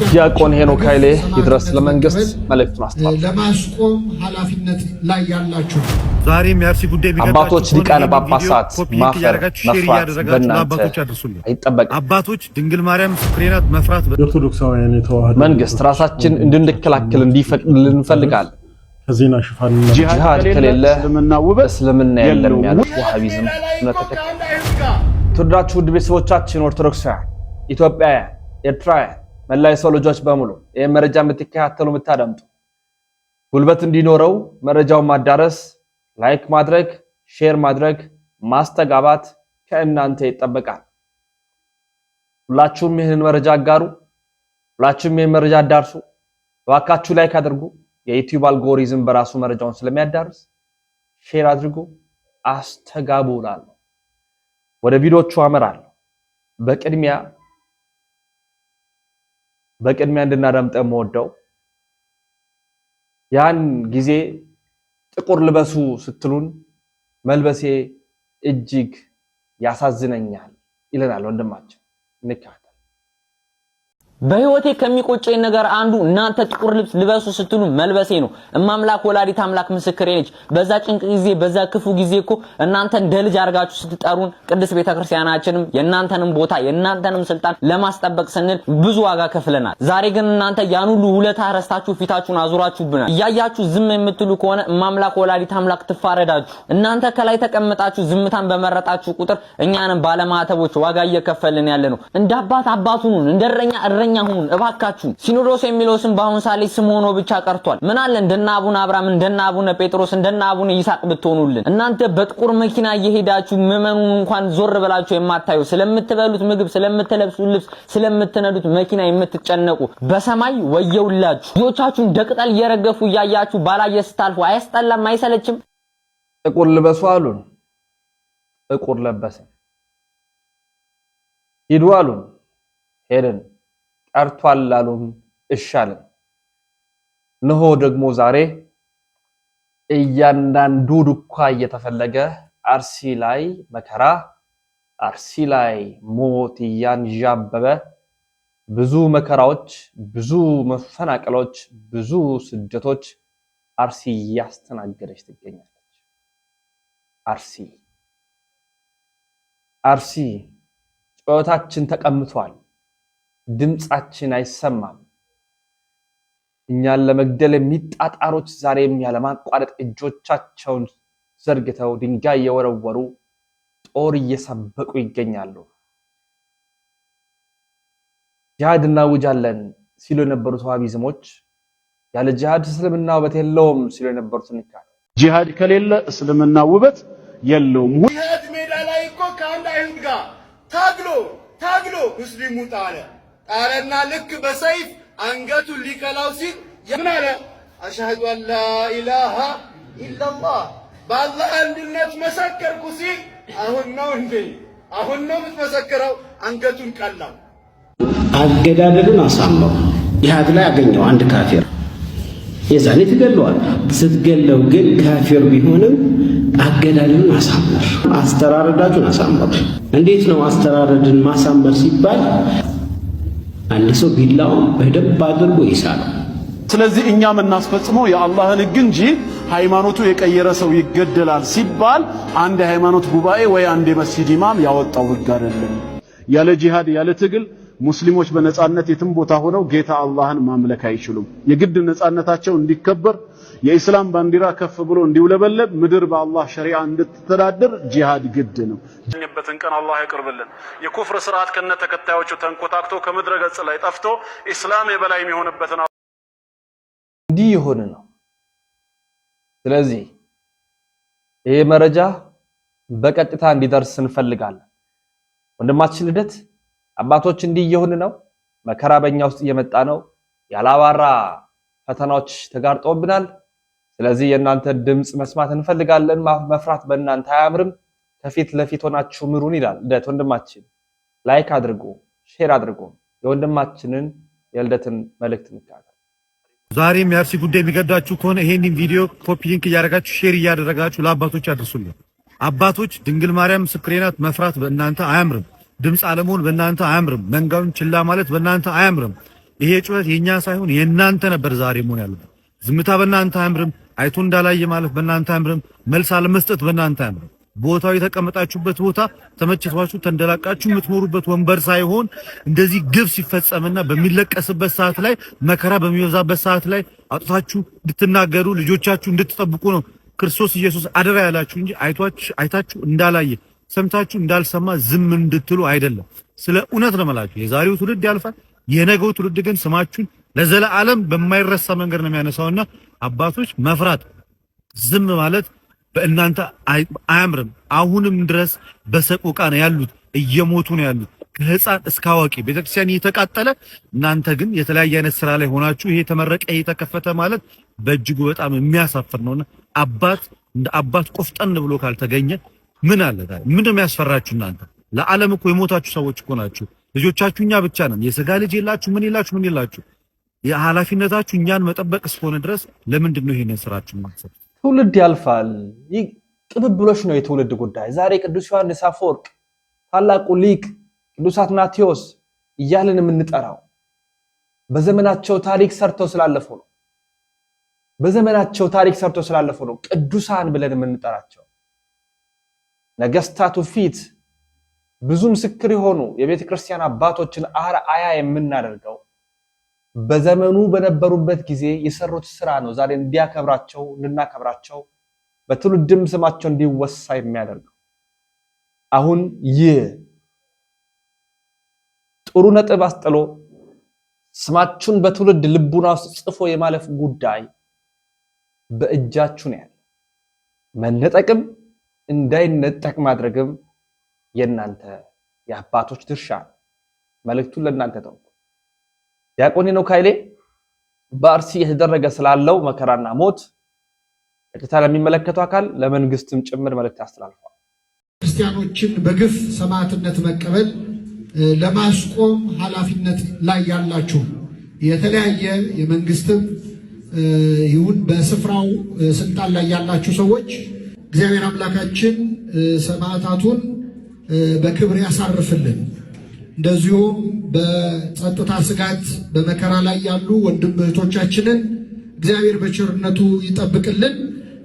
ዲያቆን ሄኖክ ኃይሌ ይድረስ ለመንግስት መልእክቱን አስተላልፏል። ለማስቆም ኃላፊነት ላይ ያላችሁ ዛሬም የአርሲ ጉዳይ አባቶች ሊቃነ ጳጳሳት ማፈር መፍራት በእናንተ አይጠበቅም። አባቶች ድንግል ማርያም ምስክሬናት መፍራት ኦርቶዶክሳውያን የተዋህዶ መንግስት ራሳችን እንድንከላከል እንዲፈቅድልን እንፈልጋለን። ከዜና ሽፋን ጂሃድ ከሌለ እስልምና የለም ያሉት ወሃቢዝም ተከታይ ተወዳችሁ ውድ ቤተሰቦቻችን ኦርቶዶክሳውያን ኢትዮጵያውያን ኤርትራውያን መላው የሰው ልጆች በሙሉ ይሄን መረጃ የምትከታተሉ የምታደምጡ ጉልበት እንዲኖረው መረጃውን ማዳረስ ላይክ ማድረግ ሼር ማድረግ ማስተጋባት ከእናንተ ይጠበቃል። ሁላችሁም ይሄንን መረጃ አጋሩ። ሁላችሁም ይሄን መረጃ አዳርሱ። ዋካችሁ ላይክ አድርጉ። የዩቲዩብ አልጎሪዝም በራሱ መረጃውን ስለሚያዳርስ ሼር አድርጉ፣ አስተጋቡ እላለሁ። ወደ ቪዲዮቹ አመራለሁ። በቅድሚያ እንድናዳምጠው የምወደው ያን ጊዜ ጥቁር ልበሱ ስትሉን መልበሴ እጅግ ያሳዝነኛል ይለናል ወንድማችን። እንካታ በህይወቴ ከሚቆጨኝ ነገር አንዱ እናንተ ጥቁር ልብስ ልበሱ ስትሉ መልበሴ ነው። እማምላክ ወላዲት አምላክ ምስክሬ ነች። በዛ ጭንቅ ጊዜ በዛ ክፉ ጊዜ እኮ እናንተ እንደ ልጅ አርጋችሁ ስትጠሩን ቅድስት ቤተክርስቲያናችንም የእናንተንም ቦታ የእናንተንም ስልጣን ለማስጠበቅ ስንል ብዙ ዋጋ ከፍለናል። ዛሬ ግን እናንተ ያን ሁሉ ውለታ ረስታችሁ ፊታችሁን አዙራችሁብናል። እያያችሁ ዝም የምትሉ ከሆነ እማምላክ ወላዲት አምላክ ትፋረዳችሁ። እናንተ ከላይ ተቀምጣችሁ ዝምታን በመረጣችሁ ቁጥር እኛንም ባለማተቦች ዋጋ እየከፈልን ያለ ነው። እንደ አባቱን እንደረኛ ሁን እባካችሁ። ሲኖዶስ የሚለው ስም በአሁን ሳሌ ስም ሆኖ ብቻ ቀርቷል። ምን አለ እንደና አቡነ አብርሃም እንደና አቡነ ጴጥሮስ እንደና አቡነ ይስሐቅ ብትሆኑልን። እናንተ በጥቁር መኪና እየሄዳችሁ ምዕመኑን እንኳን ዞር ብላችሁ የማታዩ ስለምትበሉት ምግብ ስለምትለብሱት ልብስ ስለምትነዱት መኪና የምትጨነቁ በሰማይ ወየውላችሁ። ልጆቻችሁን ደቅጠል እየረገፉ እያያችሁ ባላየ ስታልፉ አያስጠላም? አይሰለችም? ጥቁር ልበሱ አሉን፣ ጥቁር ለበሰን። ሂዱ አሉን፣ ሄድን። ቀርቷል አሉን፣ እሻልን። ነሆ ደግሞ ዛሬ እያንዳንዱ ዱካ እየተፈለገ አርሲ ላይ መከራ፣ አርሲ ላይ ሞት እያንዣበበ ብዙ መከራዎች፣ ብዙ መፈናቀሎች፣ ብዙ ስደቶች አርሲ እያስተናገደች ትገኛለች። አርሲ ጩኸታችን ተቀምጧል። ድምጻችን አይሰማም። እኛን ለመግደል የሚጣጣሩት ዛሬም ያለማቋረጥ እጆቻቸውን ዘርግተው ድንጋይ እየወረወሩ ጦር እየሰበቁ ይገኛሉ። ጂሃድ እናውጃለን ሲሉ የነበሩት ዋሃቢዝሞች ያለ ጂሃድ እስልምና ውበት የለውም ሲሉ የነበሩት ንካት ጂሃድ ከሌለ እስልምና ውበት የለውም። ጂሃድ ሜዳ ላይ እኮ ከአንድ አይሁድ ጋር ታግሎ ሙስሊሙ ጣረና ልክ በሰይፍ አንገቱን ሊቀላው ሲል ምን አለ? አሽሀዱ አን ላ ኢላሃ ኢላላህ በአላህ አንድነት መሰከርኩ ሲል አሁን ነው የምትመሰክረው? አንገቱን ቀላው። አገዳደሉን አሳመው። ጂሃድ ላይ ያገኘው አንድ ካፊር የዛኔ ትገለዋል። ስትገለው ግን ካፊር ቢሆንም አገዳደሉን አሳመር፣ አስተራረዳችሁን አሳመር። እንዴት ነው አስተራረድን ማሳመር ሲባል? አንድ ሰው ቢላውን በደንብ አድርጎ ይሳል። ስለዚህ እኛ የምናስፈጽመው የአላህን ሕግ እንጂ ሃይማኖቱ የቀየረ ሰው ይገደላል ሲባል አንድ የሃይማኖት ጉባኤ ወይ አንድ የመስጂድ ኢማም ያወጣው ሕግ አይደለም። ያለ ጂሃድ ያለ ትግል ሙስሊሞች በነጻነት የትም ቦታ ሆነው ጌታ አላህን ማምለክ አይችሉም። የግድ ነጻነታቸው እንዲከበር የኢስላም ባንዲራ ከፍ ብሎ እንዲውለበለብ ምድር በአላህ ሸሪዓ እንድትተዳደር ጂሃድ ግድ ነው። የበትን ቀን አላህ ያቅርብልን። የኩፍር ስርዓት ከነ ተከታዮቹ ተንኮታክቶ ከምድረ ገጽ ላይ ጠፍቶ ኢስላም የበላይ የሚሆንበትን እንዲህ ይሆን ነው። ስለዚህ ይሄ መረጃ በቀጥታ እንዲደርስ እንፈልጋለን። ወንድማችን ልደት አባቶች እንዲህ ይሆን ነው። መከራ በእኛ ውስጥ እየመጣ ነው። ያላባራ ፈተናዎች ተጋርጦብናል። ስለዚህ የእናንተ ድምጽ መስማት እንፈልጋለን። መፍራት በእናንተ አያምርም። ከፊት ለፊት ሆናችሁ ምሩን ይላል ልደት ወንድማችን። ላይክ አድርጉ፣ ሼር አድርጉ። የወንድማችንን የልደትን መልእክት እንካታ። ዛሬም የአርሲ ጉዳይ የሚገዳችሁ ከሆነ ይሄንን ቪዲዮ ኮፒ ሊንክ እያደረጋችሁ ሼር እያደረጋችሁ ለአባቶች አድርሱልን። አባቶች ድንግል ማርያም ምስክሬ ናት መፍራት በእናንተ አያምርም። ድምጽ አለመሆን በእናንተ አያምርም። መንጋውን ችላ ማለት በእናንተ አያምርም። ይሄ ጩኸት የኛ ሳይሆን የእናንተ ነበር ዛሬ መሆን ያለበት። ዝምታ በእናንተ አያምርም። አይቶ እንዳላየ ማለት በእናንተ አያምርም። መልስ አለመስጠት በእናንተ አያምርም። ቦታው የተቀመጣችሁበት ቦታ ተመችቷችሁ ተንደላቃችሁ የምትኖሩበት ወንበር ሳይሆን እንደዚህ ግፍ ሲፈጸምና በሚለቀስበት ሰዓት ላይ መከራ በሚበዛበት ሰዓት ላይ አጥታችሁ እንድትናገሩ ልጆቻችሁ እንድትጠብቁ ነው ክርስቶስ ኢየሱስ አደራ ያላችሁ እንጂ አይታችሁ እንዳላየ ሰምታችሁ እንዳልሰማ ዝም እንድትሉ አይደለም። ስለ እውነት ነው የምላችሁ። የዛሬው ትውልድ ያልፋል። የነገው ትውልድ ግን ስማችሁን ለዘላለም በማይረሳ መንገድ ነው የሚያነሳውና አባቶች መፍራት ዝም ማለት በእናንተ አያምርም። አሁንም ድረስ በሰቆቃ ነው ያሉት፣ እየሞቱ ነው ያሉት ከህፃን እስከ አዋቂ። ቤተክርስቲያን እየተቃጠለ እናንተ ግን የተለያየ አይነት ስራ ላይ ሆናችሁ ይሄ ተመረቀ ይሄ ተከፈተ ማለት በእጅጉ በጣም የሚያሳፍር ነውና አባት እንደ አባት ቆፍጠን ብሎ ካልተገኘ ምን አለ ታዲያ? ምንድነው የሚያስፈራችሁ? እናንተ ለዓለም እኮ የሞታችሁ ሰዎች እኮ ናችሁ። ልጆቻችሁ እኛ ብቻ ነን። የሥጋ ልጅ የላችሁ ምን የላችሁ። የኃላፊነታችሁ እኛን መጠበቅ እስከሆነ ድረስ ለምንድን ነው ይሄንን ስራችሁ ማሰብ? ትውልድ ያልፋል። ይህ ቅብብሎሽ ነው የትውልድ ጉዳይ። ዛሬ ቅዱስ ዮሐንስ አፈወርቅ፣ ታላቁ ሊቅ ቅዱስ አትናቴዎስ እያልን የምንጠራው በዘመናቸው ታሪክ ሰርተው ስላለፈው ነው። በዘመናቸው ታሪክ ሰርተው ስላለፈው ነው ቅዱሳን ብለን የምንጠራቸው። ነገስታቱ ፊት ብዙ ምስክር የሆኑ የቤተ ክርስቲያን አባቶችን አርአያ የምናደርገው በዘመኑ በነበሩበት ጊዜ የሰሩት ስራ ነው። ዛሬ እንዲያከብራቸው እንድናከብራቸው በትውልድም ስማቸው እንዲወሳ የሚያደርገው። አሁን ይህ ጥሩ ነጥብ አስጥሎ ስማችሁን በትውልድ ልቡና ውስጥ ጽፎ የማለፍ ጉዳይ በእጃችሁ ነው ያለው። መነጠቅም እንዳይነጠቅ ማድረግም የእናንተ የአባቶች ድርሻ ነው። መልእክቱን ለእናንተ ተው። ዲያቆን ሄኖክ ኃይሌ በአርሲ የተደረገ ስላለው መከራና ሞት ቀጥታ ለሚመለከተው አካል ለመንግስትም ጭምር መልእክት አስተላልፏል። ክርስቲያኖችን በግፍ ሰማዕትነት መቀበል ለማስቆም ኃላፊነት ላይ ያላችሁ የተለያየ የመንግስትም ይሁን በስፍራው ስልጣን ላይ ያላችሁ ሰዎች እግዚአብሔር አምላካችን ሰማዕታቱን በክብር ያሳርፍልን። እንደዚሁም በጸጥታ ስጋት በመከራ ላይ ያሉ ወንድም እህቶቻችንን እግዚአብሔር በቸርነቱ ይጠብቅልን።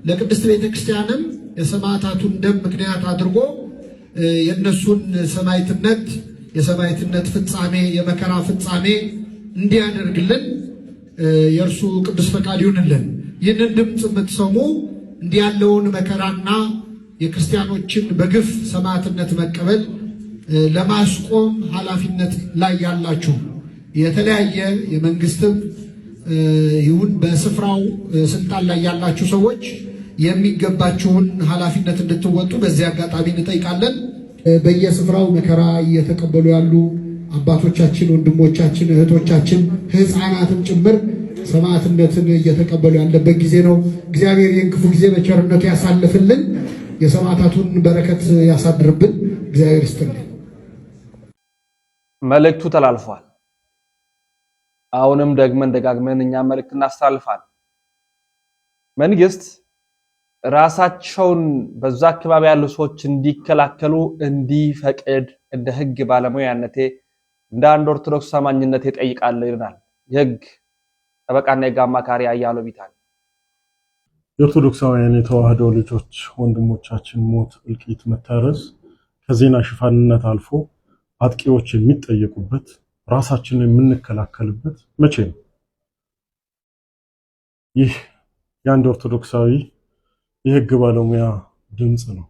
ለቅድስት ቤተክርስቲያንም የሰማዕታቱን ደም ምክንያት አድርጎ የነሱን ሰማዕትነት የሰማዕትነት ፍጻሜ የመከራ ፍጻሜ እንዲያደርግልን የእርሱ ቅዱስ ፈቃድ ይሁንልን። ይህንን ድምፅ የምትሰሙ እንዲህ ያለውን መከራና የክርስቲያኖችን በግፍ ሰማዕትነት መቀበል ለማስቆም ኃላፊነት ላይ ያላችሁ የተለያየ የመንግስትም ይሁን በስፍራው ስልጣን ላይ ያላችሁ ሰዎች የሚገባችሁን ኃላፊነት እንድትወጡ በዚህ አጋጣሚ እንጠይቃለን። በየስፍራው መከራ እየተቀበሉ ያሉ አባቶቻችን፣ ወንድሞቻችን፣ እህቶቻችን፣ ህፃናትም ጭምር ሰማዕትነትን እየተቀበሉ ያለበት ጊዜ ነው። እግዚአብሔር ይህን ክፉ ጊዜ በቸርነቱ ያሳልፍልን፣ የሰማዕታቱን በረከት ያሳድርብን። እግዚአብሔር ይስጥልን። መልእክቱ ተላልፏል። አሁንም ደጋግመን እኛ መልእክት እናስተላልፋል። መንግስት ራሳቸውን በዛ አካባቢ ያሉ ሰዎች እንዲከላከሉ እንዲፈቅድ እንደ ህግ ባለሙያነቴ እንደ አንድ ኦርቶዶክስ አማኝነቴ ጠይቃለሁ ይላል የህግ ጠበቃና የህግ አማካሪ አያሌው ቢታኒ። የኦርቶዶክሳውያን የተዋህዶ ልጆች ወንድሞቻችን ሞት፣ እልቂት፣ መታረስ ከዜና ሽፋንነት አልፎ አጥቂዎች የሚጠየቁበት ራሳችንን የምንከላከልበት መቼ ነው? ይህ የአንድ ኦርቶዶክሳዊ የህግ ባለሙያ ድምጽ ነው።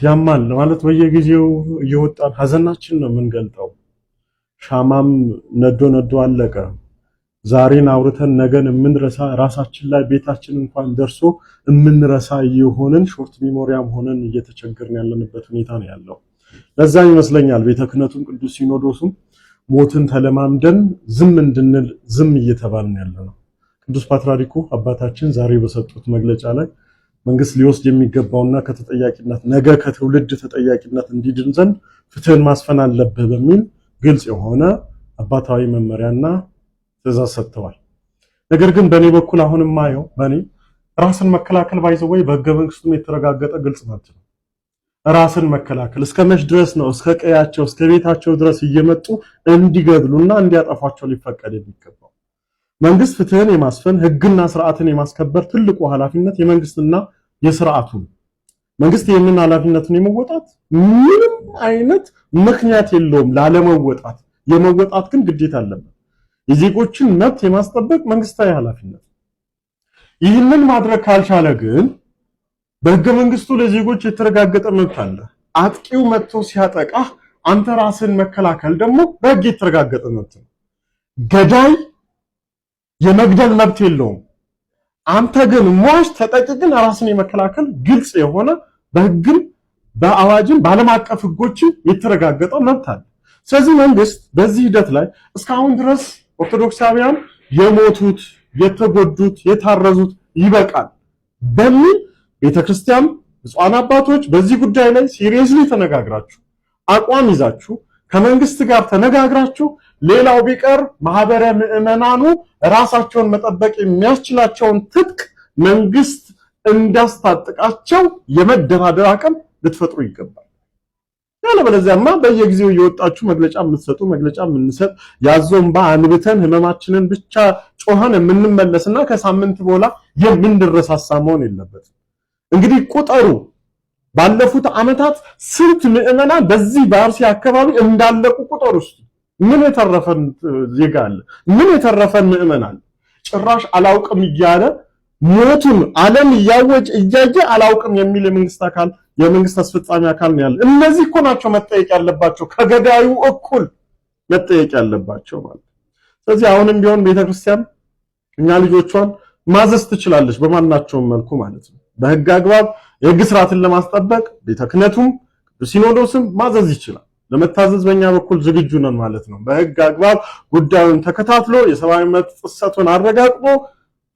ያማል ማለት በየጊዜው እየወጣን ሀዘናችን ነው የምንገልጠው። ሻማም ነዶ አለቀ። ዛሬን አውርተን ነገን የምንረሳ ራሳችን ላይ ቤታችን እንኳን ደርሶ የምንረሳ የሆነን ሾርት ሚሞሪያም ሆነን እየተቸገርን ያለንበት ሁኔታ ነው ያለው። ለዛ ይመስለኛል ቤተ ክህነቱም ቅዱስ ሲኖዶሱም ሞትን ተለማምደን ዝም እንድንል ዝም እየተባልን ያለነው። ቅዱስ ፓትርያርኩ አባታችን ዛሬ በሰጡት መግለጫ ላይ መንግስት ሊወስድ የሚገባውና ከተጠያቂነት ነገ ከትውልድ ተጠያቂነት እንዲድን ዘንድ ፍትህን ማስፈን አለበት በሚል ግልጽ የሆነ አባታዊ መመሪያና ትዕዛዝ ሰጥተዋል። ነገር ግን በኔ በኩል አሁንም ማየው ራስን መከላከል ባይዘው ወይ በህገ መንግስቱም የተረጋገጠ ግልጽ መብት ነው። ራስን መከላከል እስከመች ድረስ ነው? እስከ ቀያቸው እስከ ቤታቸው ድረስ እየመጡ እንዲገድሉና እንዲያጠፏቸው ሊፈቀድ የሚገባው? መንግስት ፍትህን የማስፈን ህግና ስርዓትን የማስከበር ትልቁ ኃላፊነት የመንግስትና የስርዓቱ ነው። መንግስት ይህንን ኃላፊነቱን የመወጣት ምንም አይነት ምክንያት የለውም ላለመወጣት። የመወጣት ግን ግዴታ አለበት። የዜጎችን መብት የማስጠበቅ መንግስታዊ ኃላፊነት። ይህንን ማድረግ ካልቻለ ግን በህገ መንግስቱ ለዜጎች የተረጋገጠ መብት አለ። አጥቂው መጥቶ ሲያጠቃህ አንተ ራስን መከላከል ደግሞ በህግ የተረጋገጠ መብት ነው። ገዳይ የመግደል መብት የለውም። አንተ ግን ሟች ተጠቂ ግን ራስን የመከላከል ግልጽ የሆነ በህግም በአዋጅም በዓለም አቀፍ ህጎችም የተረጋገጠ መብት አለ። ስለዚህ መንግስት በዚህ ሂደት ላይ እስካሁን ድረስ ኦርቶዶክሳውያን የሞቱት፣ የተጎዱት፣ የታረዙት ይበቃል በሚል ቤተክርስቲያን ብፁዓን አባቶች በዚህ ጉዳይ ላይ ሲሪየስሊ ተነጋግራችሁ አቋም ይዛችሁ ከመንግስት ጋር ተነጋግራችሁ ሌላው ቢቀር ማህበረ ምዕመናኑ ራሳቸውን መጠበቅ የሚያስችላቸውን ትጥቅ መንግስት እንዳስታጥቃቸው የመደራደር አቅም ልትፈጥሩ ይገባል። ያለበለዚያማ በየጊዜው እየወጣችሁ መግለጫ የምትሰጡ መግለጫ የምንሰጥ ያዞንባ አንብተን ህመማችንን ብቻ ጮኸን የምንመለስና ከሳምንት በኋላ የምንረሳሳ መሆን የለበትም። እንግዲህ ቁጠሩ ባለፉት ዓመታት ስንት ምዕመናን በዚህ በአርሲ አካባቢ እንዳለቁ ቁጠሩ። ውስጥ ምን የተረፈን ዜጋ አለ? ምን የተረፈን ምዕመን አለ? ጭራሽ አላውቅም እያለ ሞቱን ዓለም እያወጀ እያየ አላውቅም የሚል የመንግስት አካል የመንግስት አስፈጻሚ አካል ነው ያለ። እነዚህ እኮ ናቸው መጠየቅ ያለባቸው፣ ከገዳዩ እኩል መጠየቅ ያለባቸው ማለት። ስለዚህ አሁንም ቢሆን ቤተክርስቲያን እኛ ልጆቿን ማዘዝ ትችላለች በማናቸውም መልኩ ማለት ነው። በህግ አግባብ የህግ ስርዓትን ለማስጠበቅ ቤተ ክህነቱም ሲኖዶስም ማዘዝ ይችላል። ለመታዘዝ በእኛ በኩል ዝግጁ ነን ማለት ነው። በህግ አግባብ ጉዳዩን ተከታትሎ የሰብአዊ መብት ጥሰቱን አረጋግጦ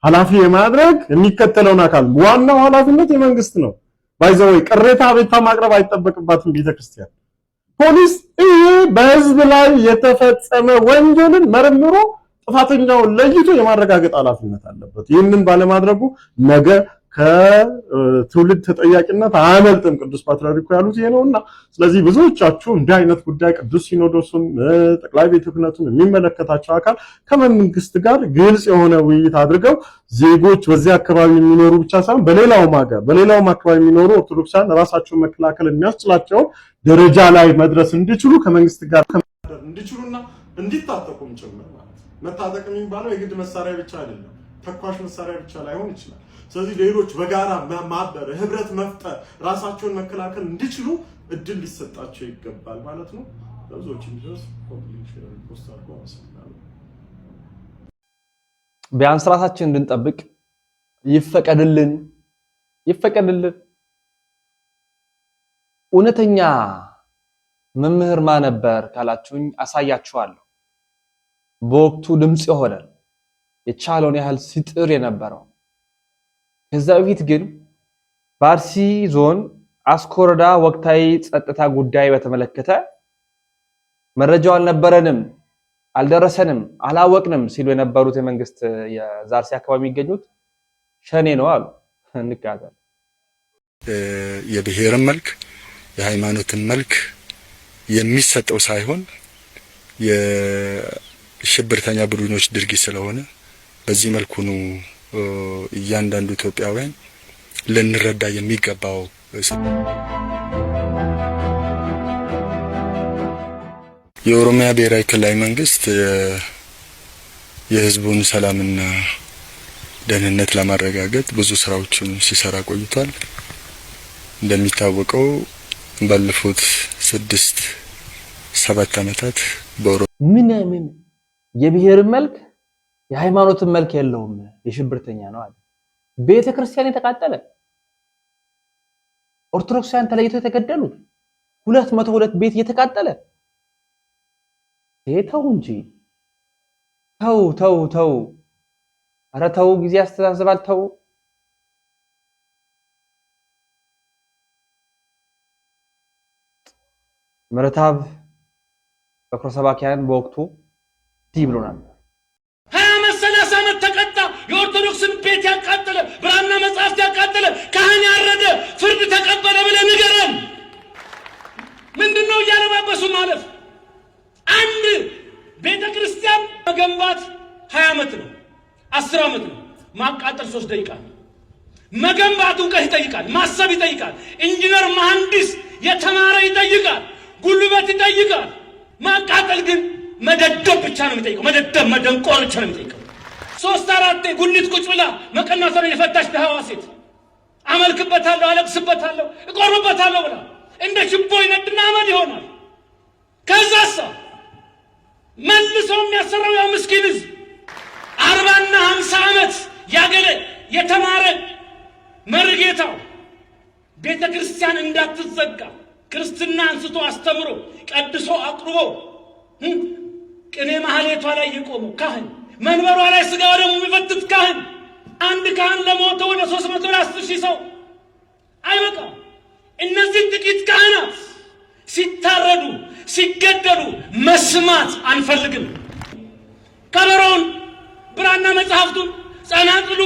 ኃላፊ የማድረግ የሚከተለውን አካል ዋናው ኃላፊነት የመንግስት ነው። ባይዘው ቅሬታ ቤታ ማቅረብ አይጠበቅባትም ቤተክርስቲያን። ፖሊስ ይሄ በህዝብ ላይ የተፈጸመ ወንጀልን መርምሮ ጥፋተኛውን ለይቶ የማረጋገጥ ኃላፊነት አለበት። ይህንን ባለማድረጉ ነገ ከትውልድ ተጠያቂነት አያመልጥም። ቅዱስ ፓትርያርኩ ያሉት ይሄ ነውና ስለዚህ ብዙዎቻችሁ እንዲህ አይነት ጉዳይ ቅዱስ ሲኖዶሱም ጠቅላይ ቤተ ክህነቱም የሚመለከታቸው አካል ከመንግስት ጋር ግልጽ የሆነ ውይይት አድርገው ዜጎች በዚህ አካባቢ የሚኖሩ ብቻ ሳይሆን በሌላውም አካባቢ የሚኖሩ ኦርቶዶክሳን ራሳቸውን መከላከል የሚያስችላቸው ደረጃ ላይ መድረስ እንዲችሉ ከመንግስት ጋር እንዲችሉና እንዲታጠቁም ጭምር ማለት ነው። መታጠቅ የሚባለው የግድ መሳሪያ ብቻ አይደለም፣ ተኳሽ መሳሪያ ብቻ ላይሆን ይችላል። ስለዚህ ሌሎች በጋራ ማበር ህብረት መፍጠር ራሳቸውን መከላከል እንዲችሉ እድል ሊሰጣቸው ይገባል ማለት ነው። ለብዙዎች እንዲደርስ ኮምፕሊሽን ፖስት አድርጎ አመሰግናለሁ። ቢያንስ ራሳችንን እንድንጠብቅ ይፈቀድልን። እውነተኛ መምህር ማን ነበር ካላችሁኝ አሳያችኋለሁ። በወቅቱ ድምጽ የሆነ የቻለውን ያህል ሲጥር የነበረው። ከዛ በፊት ግን በአርሲ ዞን አስኮ ወረዳ ወቅታዊ ጸጥታ ጉዳይ በተመለከተ መረጃው አልነበረንም፣ አልደረሰንም፣ አላወቅንም ሲሉ የነበሩት የመንግስት የዛርሲ አካባቢ የሚገኙት ሸኔ ነው አሉ። እንካታል የብሔርን መልክ የሃይማኖትን መልክ የሚሰጠው ሳይሆን የሽብርተኛ ቡድኖች ድርጊት ስለሆነ በዚህ መልኩ ነው እያንዳንዱ ኢትዮጵያውያን ልንረዳ የሚገባው። የኦሮሚያ ብሔራዊ ክልላዊ መንግስት የህዝቡን ሰላምና ደህንነት ለማረጋገጥ ብዙ ስራዎችን ሲሰራ ቆይቷል። እንደሚታወቀው ባለፉት 6-7 ዓመታት ምን የብሔር መልክ የሃይማኖትን መልክ የለውም የሽብርተኛ ነው አለ። ቤተክርስቲያን የተቃጠለ ኦርቶዶክሳውያን ተለይተው የተገደሉት 202 ቤት እየተቃጠለ ተው እንጂ ተው ኧረ ተው ጊዜ ያስተዛዝባል ተው። ምረታብ በክሮ ሰባኪያን በወቅቱ ዲ ብሎናል። 20-30 ዓመት ተቀጣ። የኦርቶዶክስን ቤት ያቃጠለ፣ ብራና መጽሐፍት ያቃጠለ፣ ካህን ያረደ፣ ፍርድ ተቀበለ ብለህ ንገረን። ምንድነው እያለባበሱ ማለፍ? አንድ ቤተ ክርስቲያን መገንባት 20 ዓመት ነው፣ 10 ዓመት ነው። ማቃጠል 3 ደቂቃ ነው። መገንባት እውቀት ይጠይቃል፣ ማሰብ ይጠይቃል፣ ኢንጂነር መሐንዲስ የተማረ ይጠይቃል፣ ጉልበት ይጠይቃል። ማቃጠል ግን መደደብ ብቻ ነው የሚጠይቀው። መደደብ መደንቆር ብቻ ነው የሚጠይቀው። 3-4 ጉሊት ቁጭ ብላ መቀነቷን የፈታች ደሃዋ ሴት አመልክበታለሁ፣ አለቅስበታለሁ፣ እቆርበታለሁ ብላ እንደ ችቦ ይነድና አመድ ይሆናል። ከዛሳ መልሶ የሚያሰራው ያው ምስኪን ሕዝብ 40 እና 50 ዓመት ያገለ የተማረ መርጌታው ቤተ ክርስቲያን እንዳትዘጋ ክርስትና አንስቶ አስተምሮ ቀድሶ አቅርቦ ቅኔ ማህሌቷ ላይ የቆመው ካህን መንበሯ ላይ ስጋ ወደሙ የሚፈትት ካህን አንድ ካህን ለሞተ ወደ 310,000 ሰው አይበቃም። እነዚህ ጥቂት ካህናት ሲታረዱ ሲገደሉ መስማት አንፈልግም። ከበሮውን ብራና መጽሐፍቱን ጸናጽሉ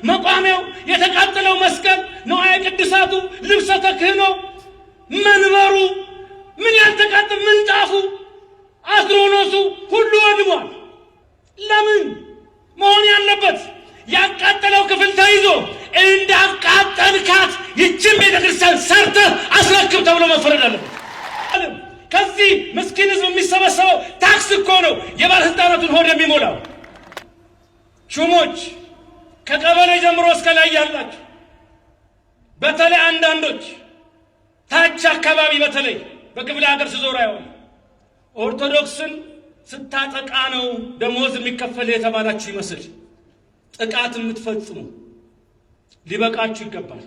መቋሚያው የተቃጠለው መስቀል ንዋየ ቅድሳቱ ልብሰ ተክህኖ መንበሩ ምን ያልተቃጠለ ምንጣፉ አስሮኖሱ ሁሉ ወድሟል። ለምን መሆን ያለበት ያቃጠለው ክፍል ተይዞ እንዳቃጠልካት ይችን ቤተክርስቲያን ሰርተህ አስረክብ ተብሎ መፈረድ አለበት። ከዚህ ምስኪን ሕዝብ የሚሰበሰበው ታክስ እኮ ነው የባለስልጣናቱን ሆድ የሚሞላው። ሹሞች ከቀበሌ ጀምሮ እስከ ላይ ያላችሁ በተለይ አንዳንዶች ታች አካባቢ በተለይ በክፍለ ሀገር ሲዞር አይሆን ኦርቶዶክስን ስታጠቃ ነው ደሞዝ የሚከፈል የተባላችሁ ይመስል ጥቃት የምትፈጽሙ ሊበቃችሁ ይገባል።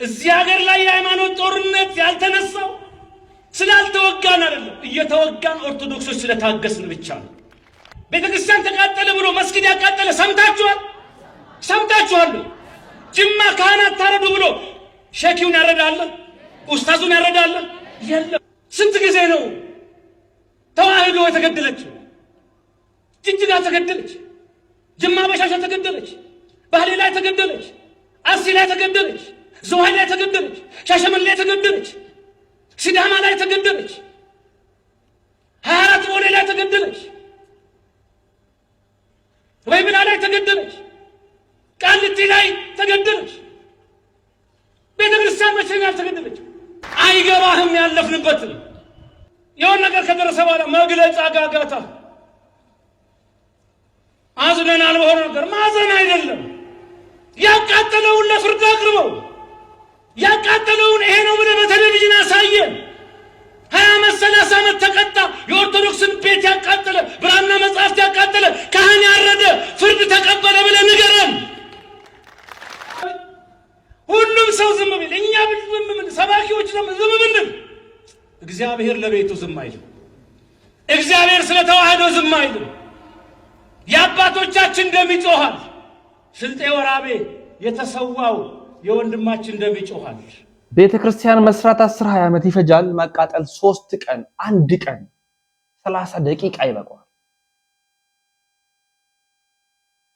እዚህ ሀገር ላይ የሃይማኖት ጦርነት ያልተነሳው ስላልተወጋን አይደለም፣ እየተወጋን ኦርቶዶክሶች ስለታገስን ብቻ ነው። ቤተክርስቲያን ተቃጠለ ብሎ መስጊድ ያቃጠለ ሰምታችኋል? ሰምታችኋል? ጅማ ካህናት ታረዱ ብሎ ሸኪውን ያረዳለ ኡስታዙን ያረዳለ የለም። ስንት ጊዜ ነው ተዋህዶ የተገደለችው? ጅጅጋ ተገደለች፣ ጅማ በሻሻ ተገደለች፣ ባህሌ ላይ ተገደለች፣ አርሲ ላይ ተገደለች፣ ዝዋይ ላይ ተገደለች፣ ሻሸመኔ ላይ ተገደለች፣ ሲዳማ ላይ ተገደለች፣ 24 ቦሌ ላይ ተገደለች፣ ወይብላ ላይ ተገደለች፣ ቃሊቲ ላይ ተገደለች። ቤተክርስቲያን መቼ ነው ያልተገደለች? አይገባህም። ያለፍንበትን የሆነ ነገር ከደረሰ በኋላ መግለጫ ጋጋታ አዝነናል በሆነ ነገር ማዘን አይደለም። ያቃጠለውን ለፍርድ አቅርበው ያቃጠለውን ይሄ ነው ብለህ በቴሌቪዥን አሳየን። 20 ዓመት 30 ዓመት ተቀጣ። የኦርቶዶክስን ቤት ያቃጠለ ብራና መጽሐፍት ያቃጠለ ካህን ያረደ ፍርድ ተቀበለ ብለህ ንገረን። ሁሉም ሰው ዝም ቢል እኛ ዝም ምን ሰባኪዎች ዝም ብንል እግዚአብሔር ለቤቱ ዝም አይልም። እግዚአብሔር ስለተዋህዶ ዝም አይልም። የአባቶቻችን ደም ይጮሃል። ስልጤ ወራቤ የተሰዋው የወንድማችን ደም ይጮሃል። ቤተክርስቲያን መስራት 10-20 ዓመት ይፈጃል። ማቃጠል 3 ቀን 1 ቀን 30 ደቂቃ ይበቃዋል።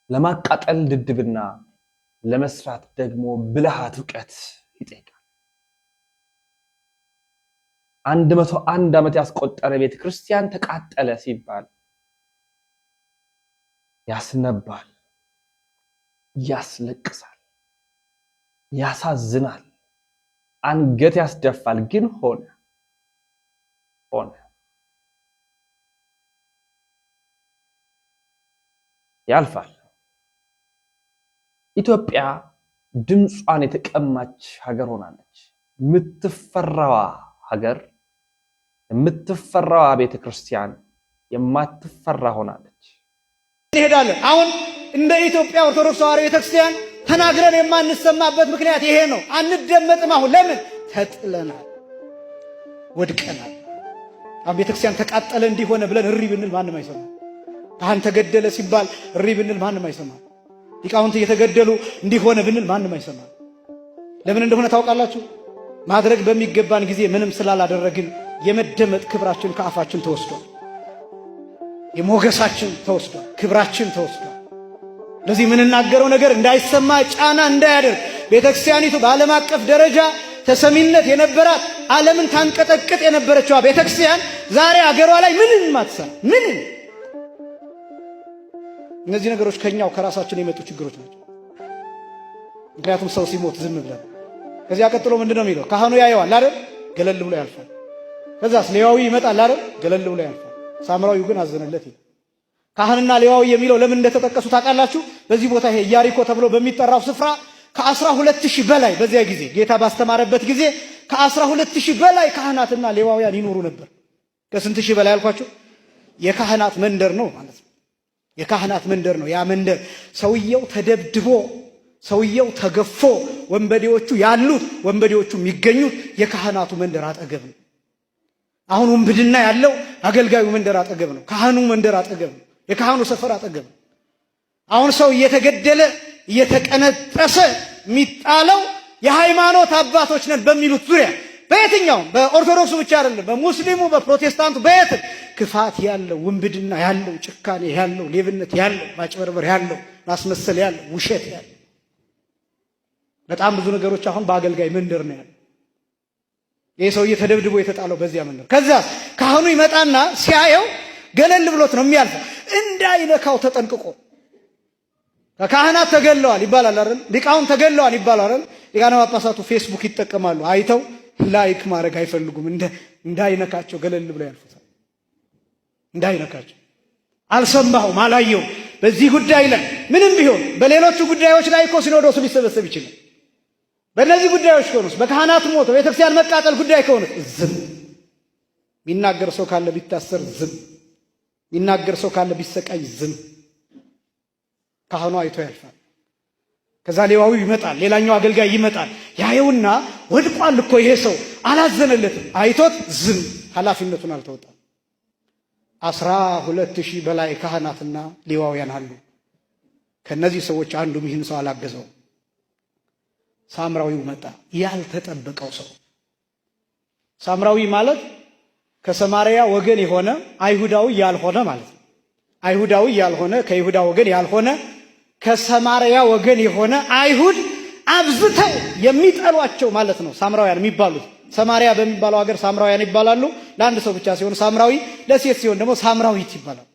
ለማቃጠል ድድብና ለመስራት ደግሞ ብልሃት እውቀት ይጠይቃል። 101 ዓመት ያስቆጠረ ቤተክርስቲያን ተቃጠለ ሲባል ያስነባል፣ ያስለቅሳል፣ ያሳዝናል፣ አንገት ያስደፋል። ግን ሆነ ያልፋል። ኢትዮጵያ ድምጿን የተቀማች ሀገር ሆናለች። የምትፈራዋ ሀገር፣ የምትፈራዋ ቤተክርስቲያን የማትፈራ ሆናለች። እንሄዳለን። አሁን እንደ ኢትዮጵያ ኦርቶዶክስ ተዋሕዶ ቤተክርስቲያን ተናግረን የማንሰማበት ምክንያት ይሄ ነው። አንደመጥም። አሁን ለምን? ተጥለናል፣ ወድቀናል። አሁን ቤተክርስቲያን ተቃጠለ እንዲሆነ ብለን እሪ ብንል ማንም አይሰማም። ካህን ተገደለ ሲባል እሪ ብንል ማንም አይሰማም። ሊቃውንት እየተገደሉ እንዲሆነ ብንል ማንም አይሰማም። ለምን እንደሆነ ታውቃላችሁ? ማድረግ በሚገባን ጊዜ ምንም ስላላደረግን የመደመጥ ክብራችን ከአፋችን ተወስዷል። የሞገሳችን ተወስዷል። ክብራችን ተወስዷል። ለዚህ የምንናገረው ነገር እንዳይሰማ ጫና እንዳያደርግ ቤተክርስቲያኒቱ በዓለም አቀፍ ደረጃ ተሰሚነት የነበራት ዓለምን ታንቀጠቅጥ የነበረችዋ ቤተክርስቲያን ዛሬ አገሯ ላይ ምንም ማትሰራ ምንም። እነዚህ ነገሮች ከኛው ከራሳችን የመጡ ችግሮች ናቸው። ምክንያቱም ሰው ሲሞት ዝም ብለን ከዚያ ቀጥሎ ምንድነው የሚለው? ካህኑ ያየዋል አይደል? ገለል ብሎ ያልፋል። ከዛስ ሌዋዊ ይመጣል አይደል? ገለል ብሎ ያልፋል። ሳምራዊው ግን አዘነለት ይላል። ካህንና ሌዋዊ የሚለው ለምን እንደተጠቀሱ ታውቃላችሁ? በዚህ ቦታ ይሄ ኢያሪኮ ተብሎ በሚጠራው ስፍራ ከ12000 በላይ በዚያ ጊዜ ጌታ ባስተማረበት ጊዜ ከ12000 በላይ ካህናትና ሌዋውያን ይኖሩ ነበር። ከስንት ሺህ በላይ አልኳችሁ? የካህናት መንደር ነው ማለት ነው። የካህናት መንደር ነው። ያ መንደር ሰውየው ተደብድቦ ሰውየው ተገፎ ወንበዴዎቹ ያሉት ወንበዴዎቹ የሚገኙት የካህናቱ መንደር አጠገብ ነው። አሁን ወንብድና ያለው አገልጋዩ መንደር አጠገብ ነው። ካህኑ መንደር አጠገብ ነው። የካህኑ ሰፈር አጠገብ ነው። አሁን ሰው እየተገደለ እየተቀነጠሰ የሚጣለው የሃይማኖት አባቶች ነን በሚሉት ዙሪያ በየትኛውም በኦርቶዶክሱ ብቻ አይደለም፣ በሙስሊሙ በፕሮቴስታንቱ በየትም ክፋት ያለው ውንብድና ያለው ጭካኔ ያለው ሌብነት ያለው ማጭበርበር ያለው ማስመሰል ያለው ውሸት ያለው በጣም ብዙ ነገሮች አሁን በአገልጋይ መንደር ነው ያለው። ይሄ ሰውዬ ተደብድቦ የተጣለው በዚያ መንደር። ከዛ ካህኑ ይመጣና ሲያየው ገለል ብሎት ነው የሚያልፈው፣ እንዳይነካው ተጠንቅቆ። ካህናት ተገለዋል ይባላል አይደል? ሊቃውንት ተገለዋል ይባላል አይደል? ሊቃነ ጳጳሳቱ ፌስቡክ ይጠቀማሉ። አይተው ላይክ ማድረግ አይፈልጉም። እንዳይነካቸው ገለል ብለው ያልፉታል። እንዳይነካቸው አልሰማሁም፣ አላየሁም። በዚህ ጉዳይ ላይ ምንም ቢሆን በሌሎቹ ጉዳዮች ላይ እኮ ሲኖዶሱ ሊሰበሰብ ይችላል። በእነዚህ ጉዳዮች ከሆኑስ በካህናት ሞት በቤተክርስቲያን መቃጠል ጉዳይ ከሆኑስ ዝም። የሚናገር ሰው ካለ ቢታሰር ዝም። የሚናገር ሰው ካለ ቢሰቃይ ዝም። ካህኑ አይቶ ያልፋል። ከዛ ሌዋዊው ይመጣል፣ ሌላኛው አገልጋይ ይመጣል። ያየውና ወድቋል እኮ ይሄ ሰው አላዘነለትም። አይቶት ዝም። ኃላፊነቱን አልተወጣም። 12000 በላይ ካህናትና ሌዋውያን አሉ። ከነዚህ ሰዎች አንዱም ይህን ሰው አላገዘው። ሳምራዊው መጣ፣ ያልተጠበቀው ሰው። ሳምራዊ ማለት ከሰማርያ ወገን የሆነ አይሁዳዊ ያልሆነ ማለት ነው። አይሁዳዊ ያልሆነ ከይሁዳ ወገን ያልሆነ ከሰማርያ ወገን የሆነ አይሁድ አብዝተው የሚጠሏቸው ማለት ነው ሳምራውያን የሚባሉት። ሰማርያ በሚባለው ሀገር ሳምራውያን ይባላሉ። ለአንድ ሰው ብቻ ሲሆን ሳምራዊ፣ ለሴት ሲሆን ደግሞ ሳምራዊት ይባላል።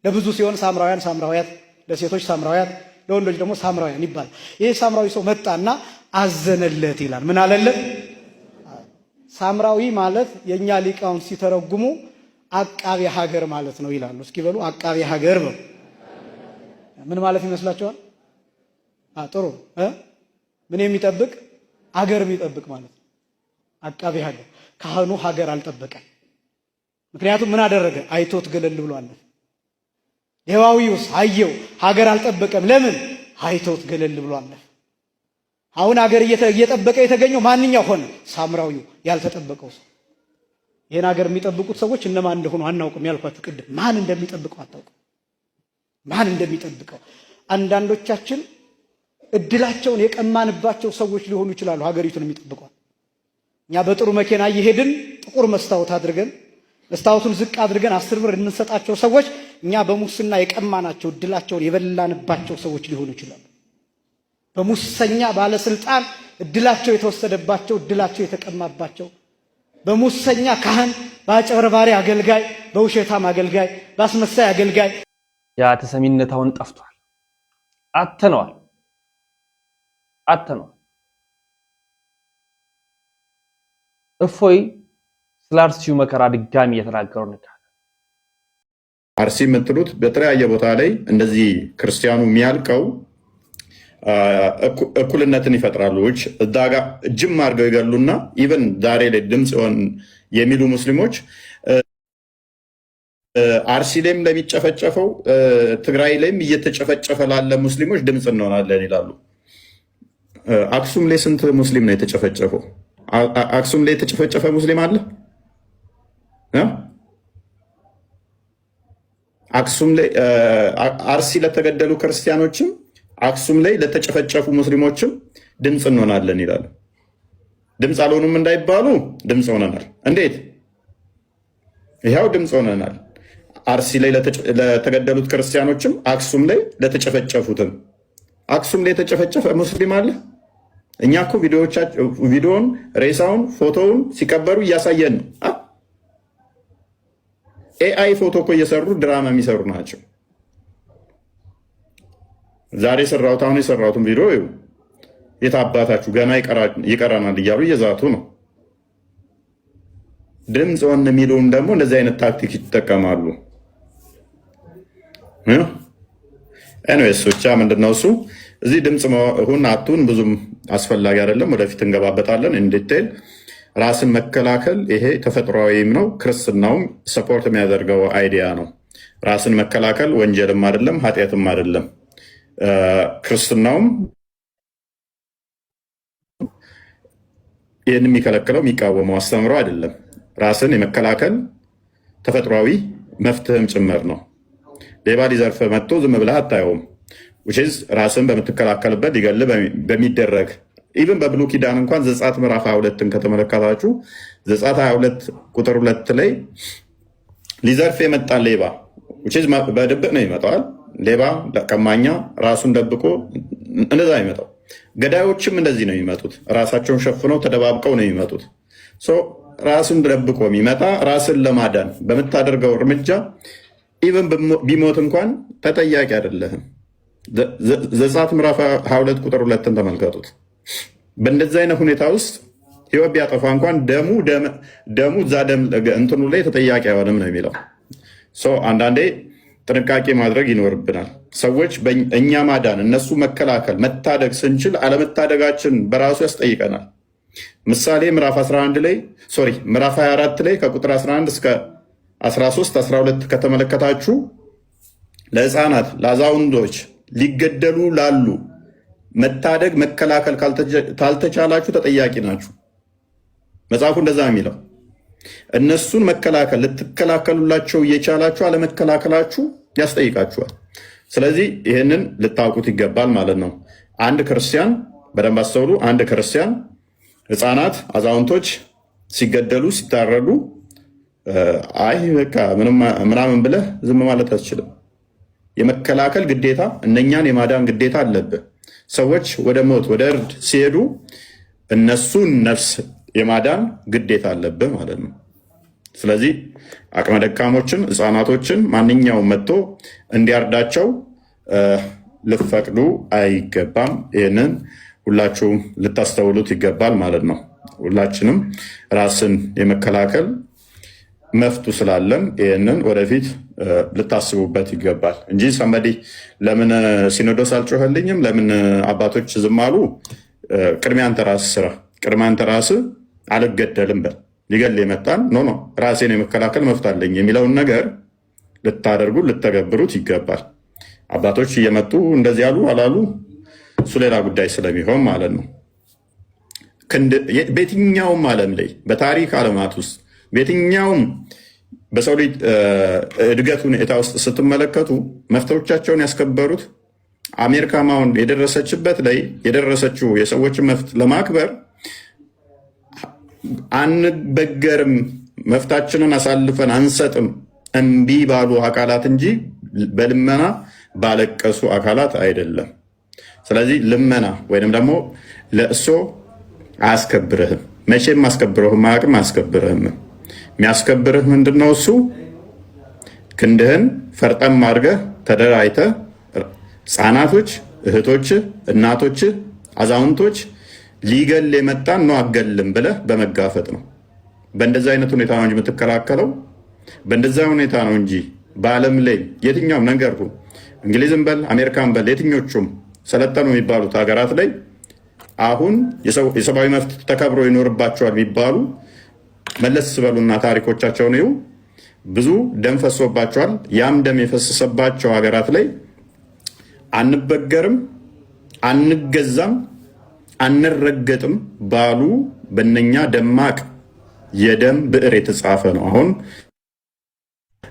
ለብዙ ሲሆን ሳምራውያን፣ ሳምራውያት፣ ለሴቶች ሳምራውያት፣ ለወንዶች ደግሞ ሳምራውያን ይባላል። ይሄ ሳምራዊ ሰው መጣና አዘነለት ይላል። ምን አለለት? ሳምራዊ ማለት የኛ ሊቃውንት ሲተረጉሙ አቃቤ ሀገር ማለት ነው ይላሉ። እስኪ በሉ አቃቤ ሀገር ነው። ምን ማለት ይመስላችኋል? ጥሩ ምን የሚጠብቅ ሀገር የሚጠብቅ ማለት ነው። አቃቤ ሀገር። ካህኑ ሀገር አልጠበቀም። ምክንያቱም ምን አደረገ? አይቶት ገለል ብሎ አለፈ። ሌዋዊውስ አየው፣ ሀገር አልጠበቀም። ለምን? አይቶት ገለል ብሎ አለፈ። አሁን ሀገር እየጠበቀ የተገኘው ማንኛው ሆነ? ሳምራዊው፣ ያልተጠበቀው ሰው። ይህን ሀገር የሚጠብቁት ሰዎች እነማን እንደሆኑ አናውቅም። ያልኳችሁ ቅድም ማን እንደሚጠብቀው አታውቅም። ማን እንደሚጠብቀው አንዳንዶቻችን እድላቸውን የቀማንባቸው ሰዎች ሊሆኑ ይችላሉ። ሀገሪቱን የሚጠብቋል። እኛ በጥሩ መኪና እየሄድን ጥቁር መስታወት አድርገን መስታወቱን ዝቅ አድርገን 10 ብር የምንሰጣቸው ሰዎች እኛ በሙስና የቀማናቸው እድላቸውን የበላንባቸው ሰዎች ሊሆኑ ይችላሉ። በሙሰኛ ባለስልጣን እድላቸው የተወሰደባቸው እድላቸው የተቀማባቸው፣ በሙሰኛ ካህን፣ በአጭበርባሪ አገልጋይ፣ በውሸታም አገልጋይ፣ በአስመሳይ አገልጋይ ያ ተሰሚነት አሁን ጠፍቷል። አተነዋል። እፎይ ስለ አርሲው መከራ ድጋሚ እየተናገሩ ነው። አርሲ የምትሉት በተለያየ ቦታ ላይ እንደዚህ ክርስቲያኑ የሚያልቀው እኩልነትን ይፈጥራሉ። እዛ ጋር ጅም አድርገው ይገሉና ኢቨን ዛሬ ላይ ድምፅ የሚሉ ሙስሊሞች አርሲ ላይም ለሚጨፈጨፈው ትግራይ ላይም እየተጨፈጨፈ ላለ ሙስሊሞች ድምፅ እንሆናለን ይላሉ። አክሱም ላይ ስንት ሙስሊም ነው የተጨፈጨፈው? አክሱም ላይ የተጨፈጨፈ ሙስሊም አለ? አክሱም ላይ አርሲ ለተገደሉ ክርስቲያኖችም አክሱም ላይ ለተጨፈጨፉ ሙስሊሞችም ድምፅ እንሆናለን ይላሉ። ድምፅ አልሆኑም እንዳይባሉ ድምፅ ሆነናል። እንዴት? ይኸው ድምፅ ሆነናል። አርሲ ላይ ለተገደሉት ክርስቲያኖችም አክሱም ላይ ለተጨፈጨፉትም። አክሱም ላይ የተጨፈጨፈ ሙስሊም አለ? እኛ እኮ ቪዲዮን፣ ሬሳውን፣ ፎቶውን ሲቀበሩ እያሳየን ነው። ኤአይ ፎቶ እኮ እየሰሩ ድራማ የሚሰሩ ናቸው። ዛሬ አሁን የሰራሁትን ቪዲዮ የት አባታችሁ ገና ይቀራናል እያሉ እየዛቱ ነው። ድምፅ ሆን የሚለውን ደግሞ እንደዚህ አይነት ታክቲክ ይጠቀማሉ። ኤኒዌይስ ብቻ ምንድነው እሱ እዚህ ድምፅ ሁን አቱን ብዙም አስፈላጊ አይደለም። ወደፊት እንገባበታለን እንዲቴል። ራስን መከላከል ይሄ ተፈጥሯዊም ነው፣ ክርስትናውም ሰፖርት የሚያደርገው አይዲያ ነው። ራስን መከላከል ወንጀልም አይደለም ኃጢአትም አይደለም። ክርስትናውም ይህን የሚከለክለው የሚቃወመው አስተምሮ አይደለም። ራስን የመከላከል ተፈጥሯዊ መፍትህም ጭምር ነው። ሌባ ሊዘርፍ መጥቶ ዝም ብለህ አታየውም። ውችዝ ራስን በምትከላከልበት ሊገል በሚደረግ ኢቨን በብሉይ ኪዳን እንኳን ዘጸአት ምዕራፍ 22ን ከተመለከታችሁ ዘጸአት 22 ቁጥር 2 ላይ ሊዘርፍ የመጣ ሌባ ውችዝ በድብቅ ነው ይመጣዋል። ሌባ ቀማኛ ራሱን ደብቆ እንደዛ ይመጣው። ገዳዮችም እንደዚህ ነው የሚመጡት። ራሳቸውን ሸፍነው ተደባብቀው ነው የሚመጡት። ራስን ደብቆ የሚመጣ ራስን ለማዳን በምታደርገው እርምጃ ኢቨን ቢሞት እንኳን ተጠያቂ አይደለህም። ዘጸአት ምዕራፍ 22 ቁጥር 2ን ተመልከቱት። በእንደዚህ አይነት ሁኔታ ውስጥ ህይወት ቢያጠፋ እንኳን ደሙ እዛ ደም እንትኑ ላይ ተጠያቂ አይሆንም ነው የሚለው። አንዳንዴ ጥንቃቄ ማድረግ ይኖርብናል። ሰዎች እኛ ማዳን እነሱ መከላከል መታደግ ስንችል አለመታደጋችን በራሱ ያስጠይቀናል። ምሳሌ ምዕራፍ 24 ላይ ከቁጥር 11 እስከ 13 12 ከተመለከታችሁ ለህፃናት ለአዛውንቶች ሊገደሉ ላሉ መታደግ መከላከል ካልተቻላችሁ ተጠያቂ ናችሁ። መጽሐፉ እንደዛ የሚለው እነሱን መከላከል ልትከላከሉላቸው እየቻላችሁ አለመከላከላችሁ ያስጠይቃችኋል። ስለዚህ ይህንን ልታውቁት ይገባል ማለት ነው። አንድ ክርስቲያን በደንብ አስተውሉ። አንድ ክርስቲያን ህፃናት፣ አዛውንቶች ሲገደሉ ሲታረዱ አይ በቃ ምናምን ብለህ ዝም ማለት አትችልም። የመከላከል ግዴታ እነኛን የማዳን ግዴታ አለብህ። ሰዎች ወደ ሞት ወደ እርድ ሲሄዱ እነሱን ነፍስ የማዳን ግዴታ አለብህ ማለት ነው። ስለዚህ አቅመ ደካሞችን፣ ህፃናቶችን ማንኛውም መጥቶ እንዲያርዳቸው ልፈቅዱ አይገባም። ይህንን ሁላችሁም ልታስተውሉት ይገባል ማለት ነው። ሁላችንም ራስን የመከላከል መፍቱ ስላለን ይህንን ወደፊት ልታስቡበት ይገባል እንጂ ሰንበዲ ለምን ሲኖዶስ አልጮኸልኝም፣ ለምን አባቶች ዝም አሉ፣ ቅድሚያ አንተ ራስህ ስራ፣ ቅድሚያ አንተ ራስህ አልገደልም በል። ሊገል የመጣን ኖ ራሴን የመከላከል መፍት አለኝ የሚለውን ነገር ልታደርጉ ልተገብሩት ይገባል። አባቶች እየመጡ እንደዚህ ያሉ አላሉ እሱ ሌላ ጉዳይ ስለሚሆን ማለት ነው። በየትኛውም ዓለም ላይ በታሪክ ዓለማት ውስጥ በየትኛውም በሰው ልጅ እድገት ሁኔታ ውስጥ ስትመለከቱ መፍቶቻቸውን ያስከበሩት አሜሪካ አሁን የደረሰችበት ላይ የደረሰችው የሰዎችን መፍት ለማክበር አንበገርም፣ መፍታችንን አሳልፈን አንሰጥም እምቢ ባሉ አካላት እንጂ በልመና ባለቀሱ አካላት አይደለም። ስለዚህ ልመና ወይንም ደግሞ ለእሶ አያስከብርህም። መቼም አስከብረህም አያውቅም፣ አያስከብርህም። የሚያስከብርህ ምንድነው? እሱ ክንድህን ፈርጠም አድርገህ ተደራጅተህ ህፃናቶች፣ እህቶች፣ እናቶች፣ አዛውንቶች ሊገል የመጣን ነው አገልም ብለህ በመጋፈጥ ነው። በእንደዚህ አይነት ሁኔታ ነው እንጂ የምትከላከለው፣ በእንደዛ ሁኔታ ነው እንጂ በዓለም ላይ የትኛውም ነገር እንግሊዝም በል አሜሪካን በል የትኞቹም ሰለጠኑ የሚባሉት ሀገራት ላይ አሁን የሰብአዊ መብት ተከብሮ ይኖርባቸዋል የሚባሉ መለስ በሉና ታሪኮቻቸውን ይሁ ብዙ ደም ፈሶባቸዋል። ያም ደም የፈሰሰባቸው ሀገራት ላይ አንበገርም፣ አንገዛም፣ አንረገጥም ባሉ በእነኛ ደማቅ የደም ብዕር የተጻፈ ነው አሁን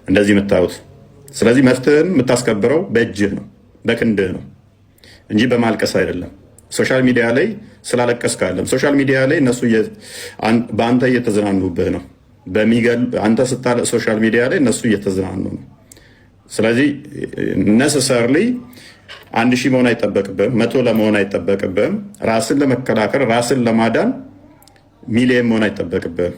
እንደዚህ የምታዩት። ስለዚህ መፍትህን የምታስከብረው በእጅህ ነው፣ በክንድህ ነው እንጂ በማልቀስ አይደለም። ሶሻል ሚዲያ ላይ ስላለቀስክ አይደለም። ሶሻል ሚዲያ ላይ እነሱ በአንተ እየተዝናኑብህ ነው። አንተ ስታለቅ ሶሻል ሚዲያ ላይ እነሱ እየተዝናኑ ነው። ስለዚህ ነሰሰርሊ 1000 መሆን አይጠበቅብህም፣ 100 ለመሆን አይጠበቅብህም። ራስን ለመከላከል ራስን ለማዳን ሚሊየን መሆን አይጠበቅብህም።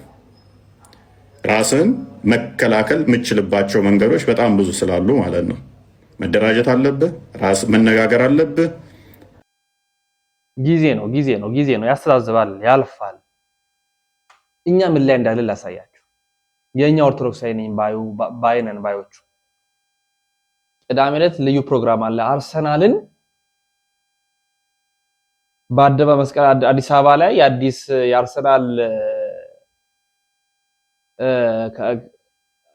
ራስን መከላከል የምችልባቸው መንገዶች በጣም ብዙ ስላሉ ማለት ነው። መደራጀት አለብህ፣ ራስ መነጋገር አለብህ። ጊዜ ነው። ያስተዛዝባል፣ ያልፋል። እኛ ምን ላይ እንዳለ ላሳያችሁ። የኛ ኦርቶዶክሳዊ ነኝ ባይነን ባዮቹ ቅዳሜ ዕለት ልዩ ፕሮግራም አለ። አርሰናልን በአደባባይ መስቀል አዲስ አበባ ላይ የአርሰናል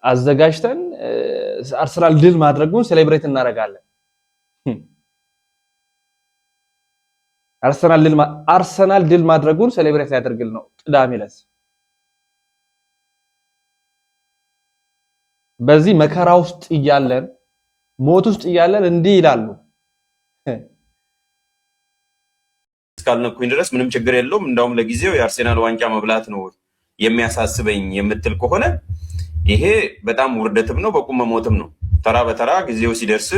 አዘጋጅተን አርሰናል ድል ማድረጉን ሴሌብሬት እናደርጋለን። አርሰናል ድል ማድረጉን ሴሌብሬት ያደርግል ነው ቅዳሜ ዕለት። በዚህ መከራ ውስጥ እያለን ሞት ውስጥ እያለን እንዲህ ይላሉ። እስካልነኩኝ ድረስ ምንም ችግር የለውም፣ እንዳውም ለጊዜው የአርሰናል ዋንጫ መብላት ነው የሚያሳስበኝ የምትል ከሆነ ይሄ በጣም ውርደትም ነው፣ በቁም መሞትም ነው። ተራ በተራ ጊዜው ሲደርስ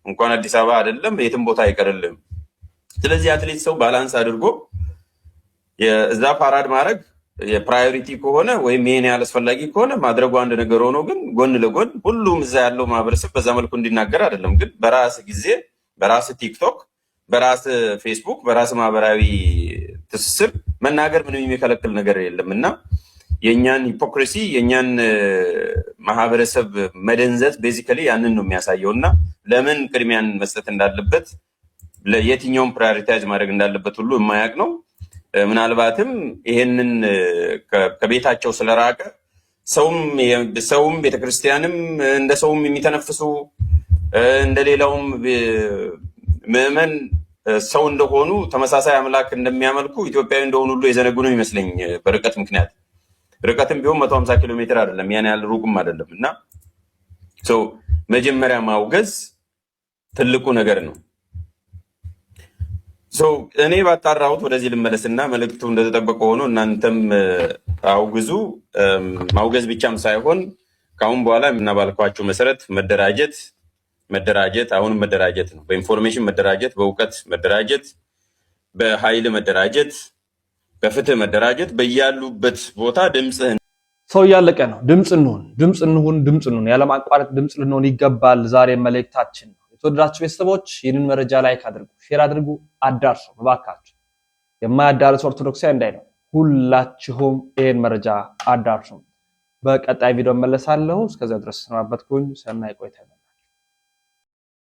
እንኳን አዲስ አበባ አይደለም የትም ቦታ አይቀርልም። ስለዚህ አትሌት ሰው ባላንስ አድርጎ የዛ ፓራድ ማድረግ የፕራዮሪቲ ከሆነ ወይም ይሄን ያህል አስፈላጊ ከሆነ ማድረጉ አንድ ነገር ሆኖ ግን ጎን ለጎን ሁሉም እዛ ያለው ማህበረሰብ በዛ መልኩ እንዲናገር አይደለም። ግን በራስ ጊዜ በራስ ቲክቶክ፣ በራስ ፌስቡክ፣ በራስ ማህበራዊ ትስስር መናገር ምንም የሚከለክል ነገር የለም እና የኛን ሂፖክሪሲ የኛን ማህበረሰብ መደንዘዝ ቤዚካሊ ያንን ነው የሚያሳየው እና ለምን ቅድሚያን መስጠት እንዳለበት ለየትኛውም ፕራዮሪታይዝ ማድረግ እንዳለበት ሁሉ የማያውቅ ነው። ምናልባትም ይሄንን ከቤታቸው ስለራቀ ሰውም ቤተክርስቲያንም እንደ ሰውም የሚተነፍሱ እንደሌላውም ምዕመን ሰው እንደሆኑ ተመሳሳይ አምላክ እንደሚያመልኩ ኢትዮጵያዊ እንደሆኑ ሁሉ የዘነጉ ነው ይመስለኝ። በርቀት ምክንያት ርቀትም ቢሆን 150 ኪሎ ሜትር አይደለም፣ ያን ያህል ሩቅም አይደለም እና መጀመሪያ ማውገዝ ትልቁ ነገር ነው። እኔ ባጣራሁት ወደዚህ ልመለስና መልእክቱ እንደተጠበቀ ሆኖ እናንተም አውግዙ። ማውገዝ ብቻም ሳይሆን ከአሁን በኋላ የምናባልኳቸው መሰረት መደራጀት አሁንም መደራጀት ነው። በኢንፎርሜሽን መደራጀት፣ በእውቀት መደራጀት፣ በኃይል መደራጀት፣ በፍትህ መደራጀት፣ በያሉበት ቦታ ድምፅህን ሰው እያለቀ ነው። ድምፅ እንሁን፣ ያለማቋረጥ ድምፅ ልንሆን ይገባል። ዛሬ መልእክታችን ነው። የተወደዳችሁ ቤተሰቦች ይህንን መረጃ ላይክ አድርጉ፣ ሼር አድርጉ፣ አዳርሱ። እባካችሁ የማያዳርስ ኦርቶዶክሳዊ እንዳይኖር ሁላችሁም ይህን መረጃ አዳርሱ። በቀጣይ ቪዲዮ መለሳለሁ። እስከዚያ ድረስ ሰናበትኩኝ። ሰናይ ቆይታ